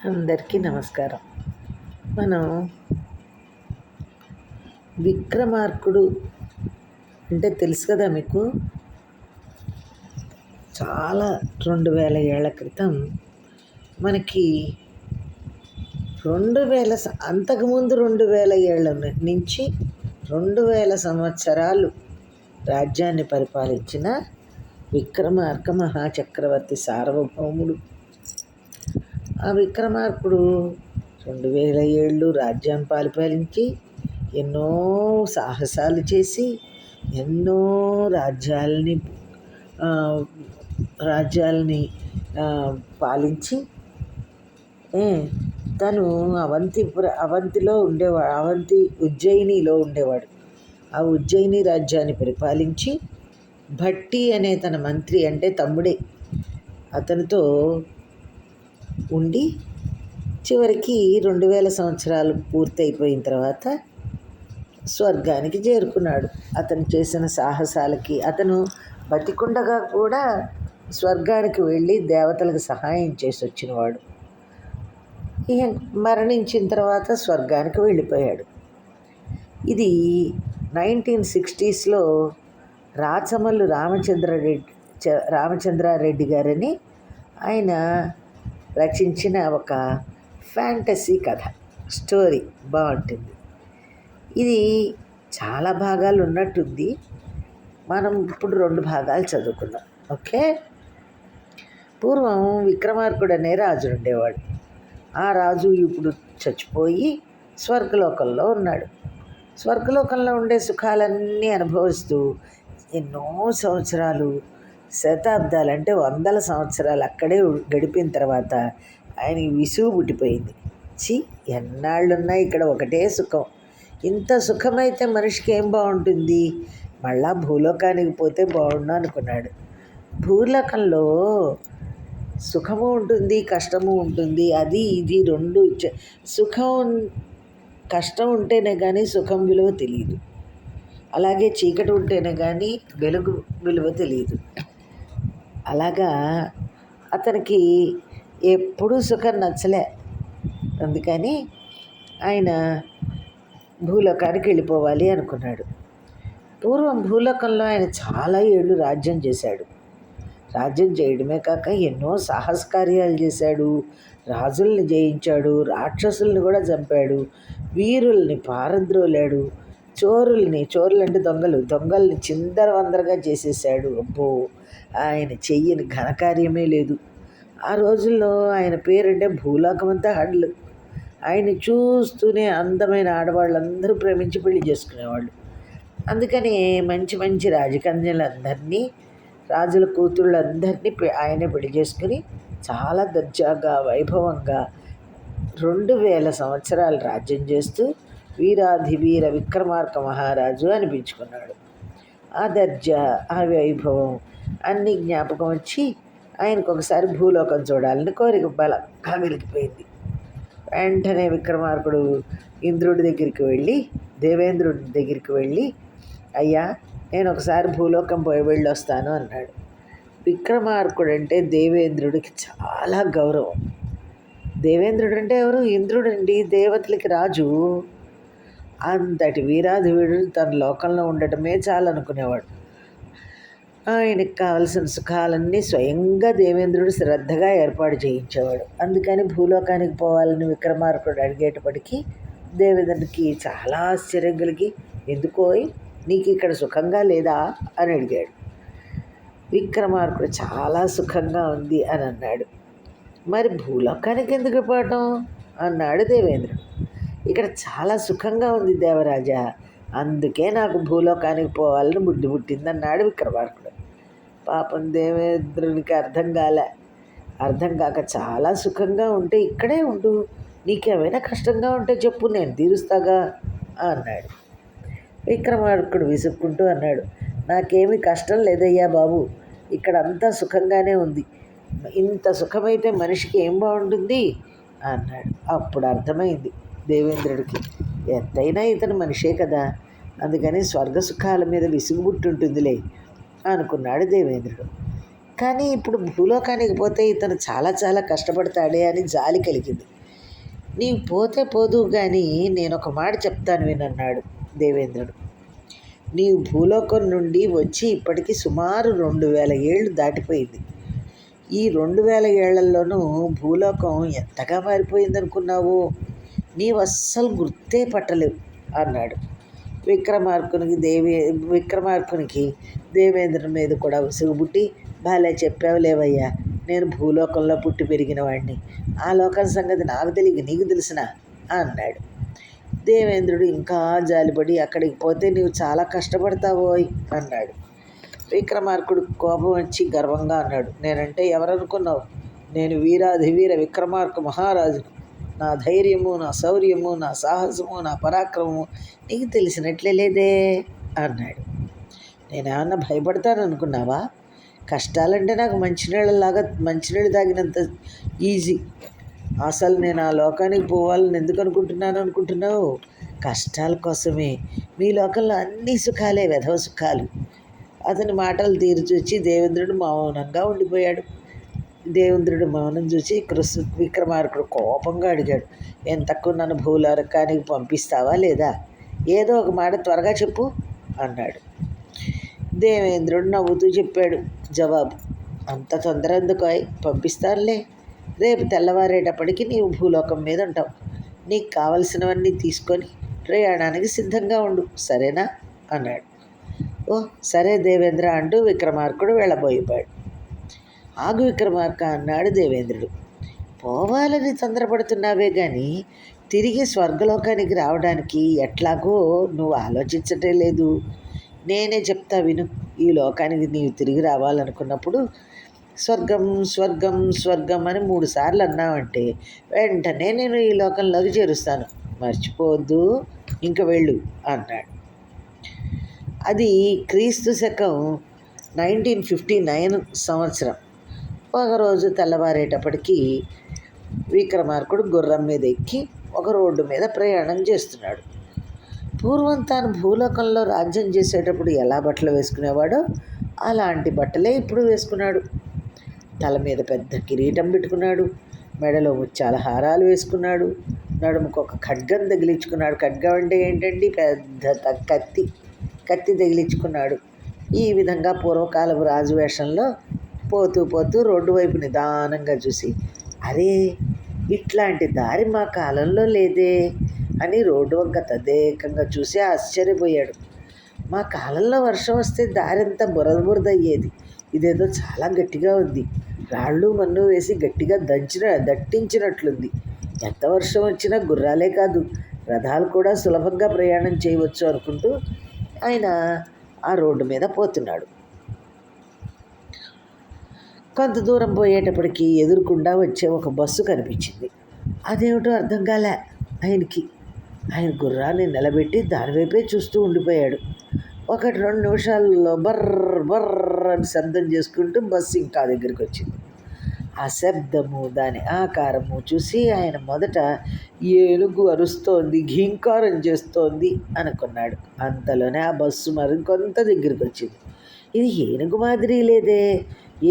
అందరికీ నమస్కారం. మనం విక్రమార్కుడు అంటే తెలుసు కదా మీకు. చాలా 2000 ఏళ్ల క్రితం మనకి అంతకుముందు 2000 ఏళ్ళ నుంచి 2000 సంవత్సరాలు రాజ్యాన్ని పరిపాలించిన విక్రమార్క మహాచక్రవర్తి సార్వభౌముడు. ఆ విక్రమార్కుడు 2000 ఏళ్ళు రాజ్యం పరిపాలించి ఎన్నో సాహసాలు చేసి ఎన్నో రాజ్యాలని పాలించి తను ఉజ్జయినిలో ఉండేవాడు. ఆ ఉజ్జయిని రాజ్యాన్ని పరిపాలించి భట్టి అనే తన మంత్రి అంటే తమ్ముడే అతనితో ఉండి చివరికి 2000 సంవత్సరాలు పూర్తయిపోయిన తర్వాత స్వర్గానికి చేరుకున్నాడు. అతను చేసిన సాహసాలకి అతను బతికుండగా కూడా స్వర్గానికి వెళ్ళి దేవతలకు సహాయం చేసి వచ్చినవాడు. మరణించిన తర్వాత స్వర్గానికి వెళ్ళిపోయాడు. ఇది 1960స్లో రాచమల్లు రామచంద్రారెడ్డి గారని ఆయన రచించిన ఒక ఫ్యాంటసీ కథ స్టోరీ. బాగుంటుంది. ఇది చాలా భాగాలు ఉన్నట్టుంది. మనం ఇప్పుడు 2 భాగాలు చదువుకుందాం. ఓకే. పూర్వం విక్రమార్కుడు అనే రాజు ఉండేవాడు. ఆ రాజు ఇప్పుడు చచ్చిపోయి స్వర్గలోకంలో ఉన్నాడు. స్వర్గలోకంలో ఉండే సుఖాలన్నీ అనుభవిస్తూ ఎన్నో సంవత్సరాలు, శతాబ్దాలు అంటే 100 సంవత్సరాలు అక్కడే గడిపిన తర్వాత ఆయనకి విసుగు పుట్టిపోయింది. ఎన్నాళ్ళున్నా ఇక్కడ ఒకటే సుఖం, ఇంత సుఖమైతే మనిషికి ఏం బాగుంటుంది, మళ్ళా భూలోకానికి పోతే బాగుండు అనుకున్నాడు. భూలోకంలో సుఖము ఉంటుంది, కష్టము ఉంటుంది. అది ఇది రెండు. కష్టం ఉంటేనే కానీ సుఖం విలువ తెలియదు. అలాగే చీకటి ఉంటేనే కానీ వెలుగు విలువ తెలియదు. అలాగా అతనికి ఎప్పుడూ సుఖం నచ్చలే. అందుకని ఆయన భూలోకానికి వెళ్ళిపోవాలి అనుకున్నాడు. పూర్వం భూలోకంలో ఆయన చాలా ఏళ్ళు రాజ్యం చేశాడు. రాజ్యం చేయడమే కాక ఎన్నో సాహస కార్యాలు చేశాడు. రాజుల్ని జయించాడు, రాక్షసుల్ని కూడా చంపాడు, వీరుల్ని పారద్రోలాడు, చోరులంటే దొంగల్ని చిందరవందరగా చేసేసాడు. అబ్బో, ఆయన చెయ్యని ఘనకార్యమే లేదు. ఆ రోజుల్లో ఆయన పేరంటే భూలోకమంతా హడ్లు. ఆయన చూస్తూనే అందమైన ఆడవాళ్ళందరూ ప్రేమించి పెళ్లి చేసుకునేవాళ్ళు. అందుకని మంచి మంచి రాజకన్యలందరినీ, రాజుల కూతుళ్ళందరినీ ఆయనే పెళ్లి చేసుకుని చాలా దర్జాగా వైభవంగా 2000 సంవత్సరాలు రాజ్యం చేస్తూ వీర విక్రమార్క మహారాజు అనిపించుకున్నాడు. ఆ దర్జా, ఆ వైభవం అన్నీ జ్ఞాపకం వచ్చి ఆయనకు ఒకసారి భూలోకం చూడాలని కోరిక బలంగా వెలిగిపోయింది. వెంటనే విక్రమార్కుడు దేవేంద్రుడి దగ్గరికి వెళ్ళి అయ్యా, నేను ఒకసారి భూలోకం వెళ్ళొస్తాను అన్నాడు. విక్రమార్కుడు అంటే దేవేంద్రుడికి చాలా గౌరవం. దేవేంద్రుడు అంటే ఎవరు? ఇంద్రుడండి, దేవతలకి రాజు. అంతటి వీరాధివీడు తన లోకంలో ఉండటమే చాలనుకునేవాడు. ఆయనకు కావలసిన సుఖాలన్నీ స్వయంగా దేవేంద్రుడు శ్రద్ధగా ఏర్పాటు చేయించేవాడు. అందుకని భూలోకానికి పోవాలని విక్రమార్కుడు అడిగేటప్పటికీ దేవేంద్రుడికి చాలా ఆశ్చర్యం కలిగి, ఎందుకోయ్, నీకు ఇక్కడ సుఖంగా లేదా అని అడిగాడు. విక్రమార్కుడు చాలా సుఖంగా ఉంది అని అన్నాడు. మరి భూలోకానికి ఎందుకు పోవటం అన్నాడు దేవేంద్రుడు. ఇక్కడ చాలా సుఖంగా ఉంది దేవరాజా, అందుకే నాకు భూలోకానికి పోవాలని బుద్ధి పుట్టిందన్నాడు విక్రమార్కుడు. పాపం దేవేంద్రునికి అర్థం కాక, చాలా సుఖంగా ఉంటే ఇక్కడే ఉండు, నీకేమైనా కష్టంగా ఉంటే చెప్పు, నేను తీరుస్తాగా అన్నాడు. విక్రమార్కుడు విసుక్కుంటూ అన్నాడు, నాకేమీ కష్టం లేదయ్యా బాబు, ఇక్కడ అంతా సుఖంగానే ఉంది. ఇంత సుఖమైతే మనిషికి ఏం బాగుంటుంది అన్నాడు. అప్పుడు అర్థమైంది దేవేంద్రుడికి, ఎంతైనా ఇతను మనిషే కదా, అందుకని స్వర్గ సుఖాల మీద విసుగుబుట్టుంటుందిలే అనుకున్నాడు దేవేంద్రుడు. కానీ ఇప్పుడు భూలోకానికి పోతే ఇతను చాలా చాలా కష్టపడతాడే అని జాలి కలిగింది. నీవు పోతే పోదు కానీ నేను ఒక మాట చెప్తాను వినన్నాడు దేవేంద్రుడు. నీవు భూలోకం నుండి వచ్చి ఇప్పటికి సుమారు 2000 ఏళ్ళు దాటిపోయింది. ఈ 2000 ఏళ్లలోనూ భూలోకం ఎంతగా మారిపోయిందనుకున్నావు? నీవు అస్సలు గుర్తే పట్టలేవు అన్నాడు. విక్రమార్కునికి దేవేంద్రుని మీద కూడా విసుగుబుట్టి, భలే చెప్పావు లేవయ్యా, నేను భూలోకంలో పుట్టి పెరిగిన వాడిని, ఆ లోకం సంగతి నాకు తెలియక నీకు తెలిసినా అన్నాడు. దేవేంద్రుడు ఇంకా జాలిపడి, అక్కడికి పోతే నీవు చాలా కష్టపడతావోయ్ అన్నాడు. విక్రమార్కుడు కోపం వచ్చి గర్వంగా అన్నాడు, నేనంటే ఎవరనుకున్నావు? నేను వీరాధివీర విక్రమార్క మహారాజును. నా ధైర్యము, నా శౌర్యము, నా సాహసము, నా పరాక్రమము నీకు తెలిసినట్లే లేదే అన్నాడు. నేనేమన్నా భయపడతాను అనుకున్నావా? కష్టాలంటే నాకు మంచినీళ్ళు తాగినంత ఈజీ. అసలు నేను ఆ లోకానికి పోవాలని ఎందుకు అనుకుంటున్నావు? కష్టాల కోసమే. మీ లోకంలో అన్ని సుఖాలే, వెధవ సుఖాలు. అతని మాటలు తీరు చూచి దేవేంద్రుడు మౌనంగా ఉండిపోయాడు. దేవేంద్రుడు మౌనం చూసి విక్రమార్కుడు కోపంగా అడిగాడు, ఎంతకు నన్ను భూలోకానికి పంపిస్తావా లేదా? ఏదో ఒక మాట త్వరగా చెప్పు అన్నాడు. దేవేంద్రుడు నవ్వుతూ చెప్పాడు జవాబు, అంత తొందర ఎందుకు? పంపిస్తానులే. రేపు తెల్లవారేటప్పటికి నీవు భూలోకం మీద ఉంటావు. నీకు కావలసినవన్నీ తీసుకొని ప్రయాణానికి సిద్ధంగా ఉండు, సరేనా అన్నాడు. ఓ సరే దేవేంద్ర అంటూ విక్రమార్కుడు వెళ్ళబోయిపోయాడు. ఆగు విక్రమార్క అన్నాడు దేవేంద్రుడు. పోవాలని తొందరపడుతున్నావే కానీ తిరిగి స్వర్గలోకానికి రావడానికి ఎట్లాగో నువ్వు ఆలోచించటే లేదు. నేనే చెప్తా విను. ఈ లోకానికి నీవు తిరిగి రావాలనుకున్నప్పుడు స్వర్గం స్వర్గం స్వర్గం అని 3 సార్లు అన్నావంటే వెంటనే నేను ఈ లోకంలోకి చేరుస్తాను, మర్చిపోవద్దు, ఇంక వెళ్ళు అన్నాడు. అది క్రీస్తు శకం 1959 సంవత్సరం. ఒకరోజు తెల్లవారేటప్పటికీ విక్రమార్కుడు గుర్రం మీద ఎక్కి ఒక రోడ్డు మీద ప్రయాణం చేస్తున్నాడు. పూర్వం తాను భూలోకంలో రాజ్యం చేసేటప్పుడు ఎలా బట్టలు వేసుకునేవాడో అలాంటి బట్టలే ఇప్పుడు వేసుకున్నాడు. తల మీద పెద్ద కిరీటం పెట్టుకున్నాడు, మెడలో ముత్యాల హారాలు వేసుకున్నాడు, నడుముకు ఒక ఖడ్గం తగిలించుకున్నాడు. ఖడ్గం అంటే ఏంటండి? పెద్ద కత్తి తగిలించుకున్నాడు. ఈ విధంగా పూర్వకాలపు రాజు వేషంలో పోతూ రోడ్డు వైపు నిదానంగా చూసి, అరే ఇట్లాంటి దారి మా కాలంలో లేదే అని రోడ్డు వంక తదేకంగా చూసి ఆశ్చర్యపోయాడు. మా కాలంలో వర్షం వస్తే దారంతా బురదయ్యేది, ఇదేదో చాలా గట్టిగా ఉంది, రాళ్ళు మన్ను వేసి గట్టిగా దట్టించినట్లుంది. ఎంత వర్షం వచ్చినా గుర్రాలే కాదు రథాలు కూడా సులభంగా ప్రయాణం చేయవచ్చు అనుకుంటూ ఆయన ఆ రోడ్డు మీద పోతున్నాడు. కొంత దూరం పోయేటప్పటికి ఎదురుకుండా వచ్చే ఒక బస్సు కనిపించింది. అదేమిటో అర్థం కాలే ఆయనకి. ఆయన గుర్రాన్ని నిలబెట్టి దానివైపే చూస్తూ ఉండిపోయాడు. 1-2 నిమిషాల్లో బర్ర అని శబ్దం చేసుకుంటూ బస్సు ఇంకా దగ్గరికి వచ్చింది. ఆ శబ్దము, దాని ఆకారము చూసి ఆయన మొదట ఏనుగు అరుస్తోంది, ఘీంకారం చేస్తోంది అనుకున్నాడు. అంతలోనే ఆ బస్సు మరికొంత దగ్గరికి వచ్చింది. ఇది ఏనుగు మాదిరి లేదే,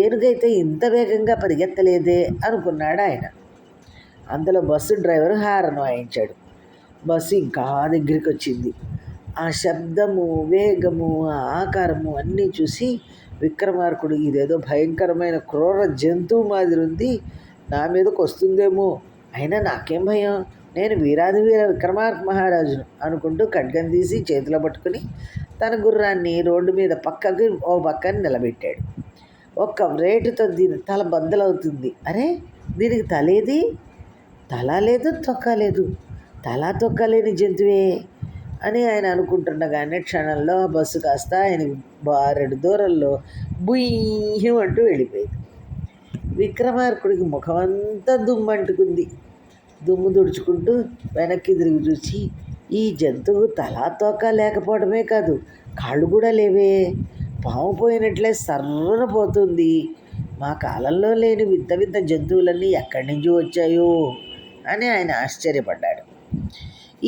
ఏనుగైతే ఇంత వేగంగా పరిగెత్తలేదే అనుకున్నాడు ఆయన. అందులో బస్సు డ్రైవర్ హారన్ వాయించాడు. బస్సు ఇంకా దగ్గరికి వచ్చింది. ఆ శబ్దము, వేగము, ఆ ఆకారము అన్నీ చూసి విక్రమార్కుడు, ఇదేదో భయంకరమైన క్రూర జంతువు మాదిరి ఉంది, నా మీదకు వస్తుందేమో, అయినా నాకేం భయం, నేను వీరాధివీర విక్రమార్క మహారాజును అనుకుంటూ ఖడ్గం తీసి చేతిలో పట్టుకుని తన గుర్రాన్ని రోడ్డు మీద ఓ పక్కన నిలబెట్టాడు. ఒక్క రేటుతో దీని తల బద్దలవుతుంది. అరే దీనికి తలేది? తల లేదు, తొక్క లేదు, తల తొక్కలేని జంతువే అని ఆయన అనుకుంటుండగానే క్షణంలో బస్సు కాస్త ఆయన బారెడు దూరంలో బుయ్యం అంటూ వెళ్ళిపోయింది. విక్రమార్కుడికి ముఖమంతా దుమ్మంటుకుంది. దుమ్ము తుడుచుకుంటూ వెనక్కి తిరిగి చూసి, ఈ జంతువు తలా తోక లేకపోవడమే కాదు, కాళ్ళు కూడా లేవే, పాము పోయినట్లే సర్రున పోతుంది, మా కాలంలో లేని వింత జంతువులన్నీ ఎక్కడి నుంచి వచ్చాయో అని ఆయన ఆశ్చర్యపడ్డాడు.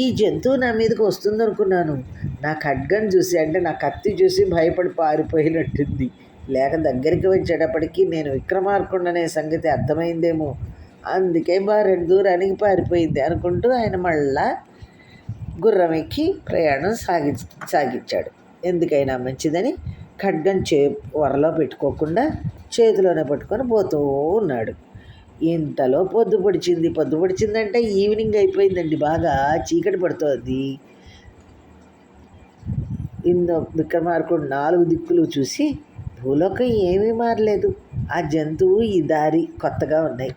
ఈ జంతువు నా మీదకి వస్తుందనుకున్నాను, నా ఖడ్గం చూసి, అంటే నా కత్తి చూసి భయపడి పారిపోయినట్టుంది, లేక దగ్గరికి వచ్చేటప్పటికి నేను విక్రమార్కుడనే సంగతి అర్థమైందేమో, అందుకే బారెడు దూరానికి పారిపోయింది అనుకుంటూ ఆయన మళ్ళా గుర్రం ఎక్కి ప్రయాణం సాగించాడు. ఎందుకైనా మంచిదని ఖడ్గం వరలో పెట్టుకోకుండా చేతిలోనే పట్టుకొని పోతూ ఉన్నాడు. ఇంతలో పొద్దు పొడిచిందంటే ఈవినింగ్ అయిపోయిందండి, బాగా చీకటి పడుతోంది. విక్రమార్కుడు 4 దిక్కులు చూసి భూలోకం ఏమీ మారలేదు, ఆ జంతువు ఈ దారి కొత్తగా ఉన్నాయి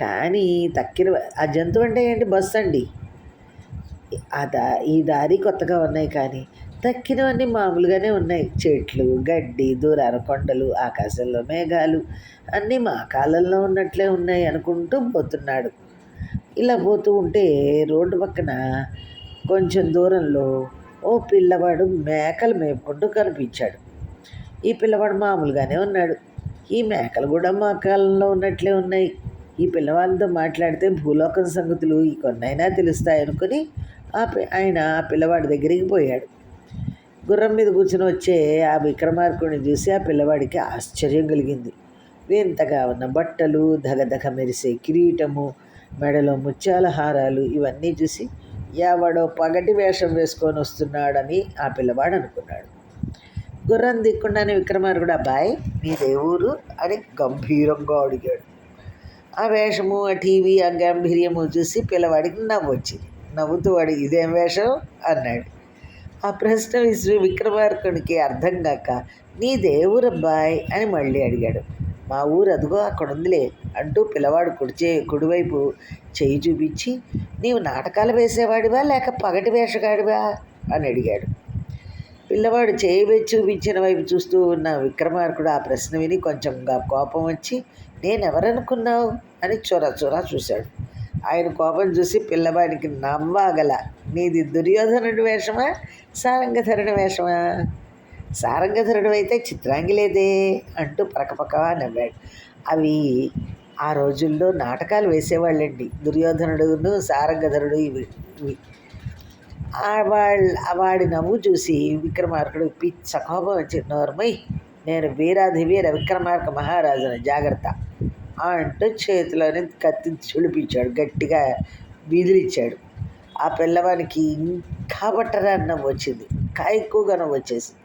కానీ ఆ జంతువు అంటే ఏంటి, బస్సు అండి. ఈ దారి కొత్తగా ఉన్నాయి కానీ తక్కినవన్నీ మామూలుగానే ఉన్నాయి. చెట్లు, గడ్డి, దూరాన కొండలు, ఆకాశంలో మేఘాలు అన్నీ మా కాలంలో ఉన్నట్లే ఉన్నాయి అనుకుంటూ పోతున్నాడు. ఇలా పోతూ ఉంటే రోడ్డు పక్కన కొంచెం దూరంలో ఓ పిల్లవాడు మేకలు మేపుకుంటూ కనిపించాడు. ఈ పిల్లవాడు మామూలుగానే ఉన్నాడు. ఈ మేకలు కూడా మా కాలంలో ఉన్నట్లే ఉన్నాయి. ఈ పిల్లవాళ్ళతో మాట్లాడితే భూలోకం సంగతులు ఈ కొన్నైనా తెలుస్తాయనుకుని ఆయన ఆ పిల్లవాడి దగ్గరికి పోయాడు. గుర్రం మీద కూర్చుని వచ్చే ఆ విక్రమార్కుడిని చూసి ఆ పిల్లవాడికి ఆశ్చర్యం కలిగింది. వింతగా ఉన్న బట్టలు, దగదగ మెరిసే కిరీటము, మెడలో ముత్యాల హారాలు ఇవన్నీ చూసి ఎవడో పగటి వేషం వేసుకొని వస్తున్నాడని ఆ పిల్లవాడు అనుకున్నాడు. గుర్రం దిక్కుండానే విక్రమార్కుడు, అబ్బాయి మీదే ఊరు అని గంభీరంగా అడిగాడు. ఆ వేషము, ఆ టీవీ, ఆ గాంభీర్యము చూసి పిల్లవాడికి నవ్వు వచ్చింది. నవ్వుతూ వాడు ఇదేం వేషం అన్నాడు. ఆ ప్రశ్న విక్రమార్కునికి అర్థం కాక నీదే ఊరబ్బాయ్ అని మళ్ళీ అడిగాడు. మా ఊరు అదిగో అక్కడ ఉందిలే అంటూ పిల్లవాడు కుడివైపు చెయ్యి చూపించి నీవు నాటకాలు వేసేవాడివా లేక పగటి వేషగాడివా అని అడిగాడు. పిల్లవాడు చేయి చూపించిన వైపు చూస్తూ ఉన్న విక్రమార్కుడు ఆ ప్రశ్న విని కొంచెంగా కోపం వచ్చి నేనెవరనుకున్నావు అని చొర చూశాడు. ఆయన కోపం చూసి పిల్లవాడికి నవ్వాగల, నీది దుర్యోధనుడి వేషమా సారంగధరుడి వేషమా? సారంగధరుడు అయితే చిత్రాంగిలేదే అంటూ పరకపక నవ్వాడు. అవి ఆ రోజుల్లో నాటకాలు వేసేవాళ్ళండి, దుర్యోధనుడును సారంగధరుడు ఇవి. వాడి నవ్వు చూసి విక్రమార్కుడు పిచ్చ కోపం వచ్చి నోర్మై నేను వీరాధివీర విక్రమార్క మహారాజును జాగ్రత్త అంటూ చేతిలోని కత్తి చుడిపించాడు, గట్టిగా విదిలిచ్చాడు. ఆ పిల్లవానికి ఇంకా బట్టరా నవ్వు వచ్చింది, ఇంకా ఎక్కువగా నవ్వు వచ్చేసింది.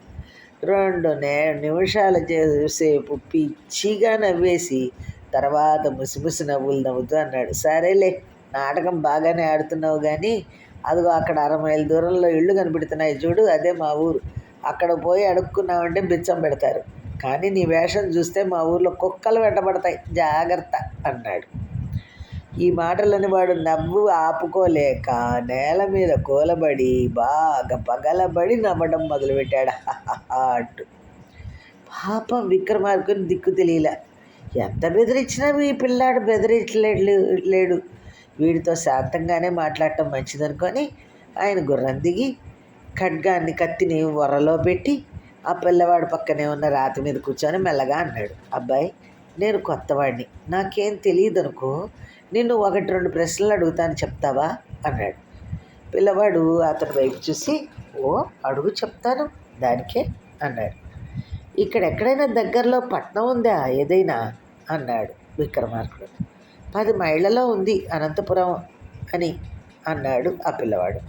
2 నిమిషాల సేపు పిచ్చిగా నవ్వేసి తర్వాత ముసిముసి నవ్వులు నవ్వుతూ అన్నాడు, సరేలే నాటకం బాగానే ఆడుతున్నావు కానీ అదిగో అక్కడ 1/2 మైలు దూరంలో ఇళ్ళు కనిపెడుతున్నాయి చూడు, అదే మా ఊరు. అక్కడ పోయి అడుక్కున్నామంటే బిచ్చం పెడతారు. కానీ నీ వేషం చూస్తే మా ఊర్లో కుక్కలు వెంటబడతాయి, జాగ్రత్త అన్నాడు. ఈ మాటలని వాడు నవ్వు ఆపుకోలేక నేల మీద కూలబడి బాగా పగలబడి నవ్వడం మొదలుపెట్టాడు అంటూ. పాపం విక్రమార్కుని దిక్కు తెలియలే. ఎంత బెదిరించినా ఈ పిల్లాడు బెదిరించలేడు. వీడితో శాంతంగానే మాట్లాడటం మంచిదనుకొని ఆయన గుర్రం దిగి కత్తిని వరలో పెట్టి ఆ పిల్లవాడి పక్కనే ఉన్న రాతి మీద కూర్చొని మెల్లగా అన్నాడు, అబ్బాయి నేను కొత్తవాడిని, నాకేం తెలియదు అనుకో, నిన్ను 1-2 ప్రశ్నలు అడుగుతాను చెప్తావా అన్నాడు. పిల్లవాడు అతని వైపు చూసి ఓ అడుగు చెప్తాను దానికే అన్నాడు. ఇక్కడ ఎక్కడైనా దగ్గరలో పట్నం ఉందా ఏదైనా అన్నాడు విక్రమార్కుడు. 10 మైళ్ళలో ఉంది అనంతపురం అని అన్నాడు ఆ పిల్లవాడు.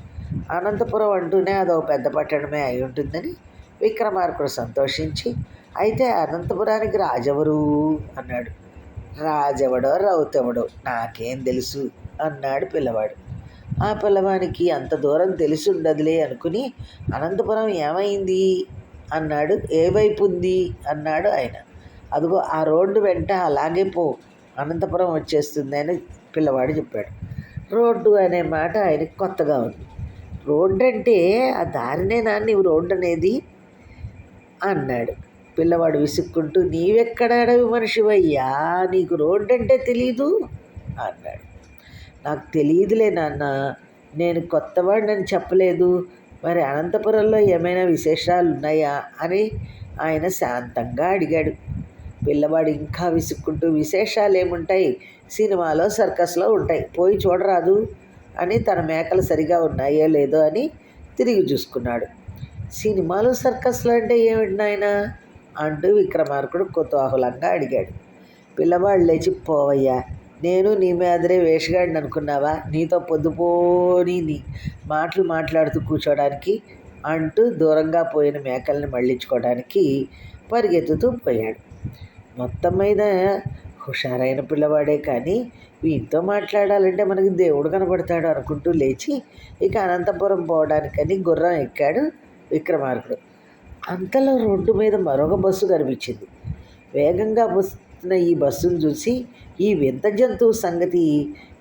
అనంతపురం అంటూనే అదో పెద్ద పట్టణమే అయి ఉంటుందని విక్రమార్కుడు సంతోషించి అయితే అనంతపురానికి రాజెవరు అన్నాడు. రాజెవడో రౌతెవడో నాకేం తెలుసు అన్నాడు పిల్లవాడు. ఆ పిల్లవానికి అంత దూరం తెలిసి ఉండదులే అనుకుని అనంతపురం ఏమైంది అన్నాడు. ఏ వైపు ఉంది అన్నాడు ఆయన. అదిగో ఆ రోడ్డు వెంట అలాగే పో, అనంతపురం వచ్చేస్తుంది అని పిల్లవాడు చెప్పాడు. రోడ్డు అనే మాట ఆయనకి కొత్తగా ఉంది. రోడ్డు అంటే ఆ దారినేనా నీవు రోడ్డు అనేది అన్నాడు. పిల్లవాడు విసుక్కుంటూ నీవెక్కడ అడవి మనిషివయ్యా, నీకు రోడ్డు అంటే తెలీదు అన్నాడు. నాకు తెలియదులే నాన్న, నేను కొత్తవాడిని చెప్పలేదు, మరి అనంతపురంలో ఏమైనా విశేషాలు ఉన్నాయా అని ఆయన శాంతంగా అడిగాడు. పిల్లవాడు ఇంకా విసుక్కుంటూ విశేషాలు ఏముంటాయి, సినిమాలో సర్కస్లో ఉంటాయి, పోయి చూడరాదు అని తన మేకలు సరిగా ఉన్నాయో లేదో అని తిరిగి చూసుకున్నాడు. సినిమాలు సర్కస్లు అంటే ఏమిటి నాయన అంటూ విక్రమార్కుడు కుతూహలంగా అడిగాడు. పిల్లవాడు లేచి, పోవయ్యా, నేను నీ మీదరే వేషగాడిని అనుకున్నావా, నీతో పొద్దుపోని నీ మాటలు మాట్లాడుతూ కూర్చోడానికి అంటూ దూరంగా పోయిన మేకల్ని మళ్ళించుకోవడానికి పరిగెత్తుతూ పోయాడు. మొత్తం మీద హుషారైన పిల్లవాడే, కానీ వీటితో మాట్లాడాలంటే మనకి దేవుడు కనబడతాడు అనుకుంటూ లేచి ఇక అనంతపురం పోవడానికని గుర్రం ఎక్కాడు విక్రమార్కుడు. అంతలో రోడ్డు మీద మరొక బస్సు కనిపించింది. వేగంగా వస్తున్న ఈ బస్సును చూసి ఈ వింత జంతువు సంగతి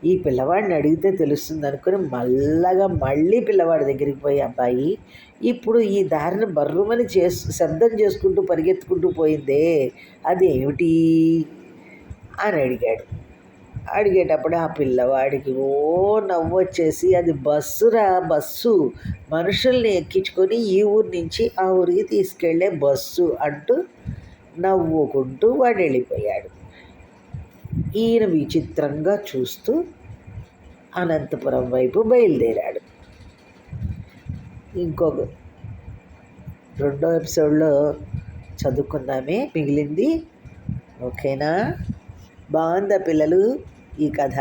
ఈ పిల్లవాడిని అడిగితే తెలుస్తుంది అనుకుని మళ్ళీ పిల్లవాడి దగ్గరికి పోయి, అబ్బాయి, ఇప్పుడు ఈ దారిని బర్రుమని శబ్దం చేసుకుంటూ పరిగెత్తుకుంటూ పోయిందే, అది ఏమిటి అని అడిగాడు. అడిగేటప్పుడు ఆ పిల్లవాడికి నవ్వు వచ్చేసి, అది బస్సురా, బస్సు, మనుషుల్ని ఎక్కించుకొని ఈ ఊరి నుంచి ఆ ఊరికి తీసుకెళ్లే బస్సు అంటూ నవ్వుకుంటూ వాడు వెళ్ళిపోయాడు. ఈయన విచిత్రంగా చూస్తూ అనంతపురం వైపు బయలుదేరాడు. ఇంకొక రెండో ఎపిసోడ్లో చదువుకుందామే, మిగిలింది. ఓకేనా? బాగుందా పిల్లలు ఈ కథ?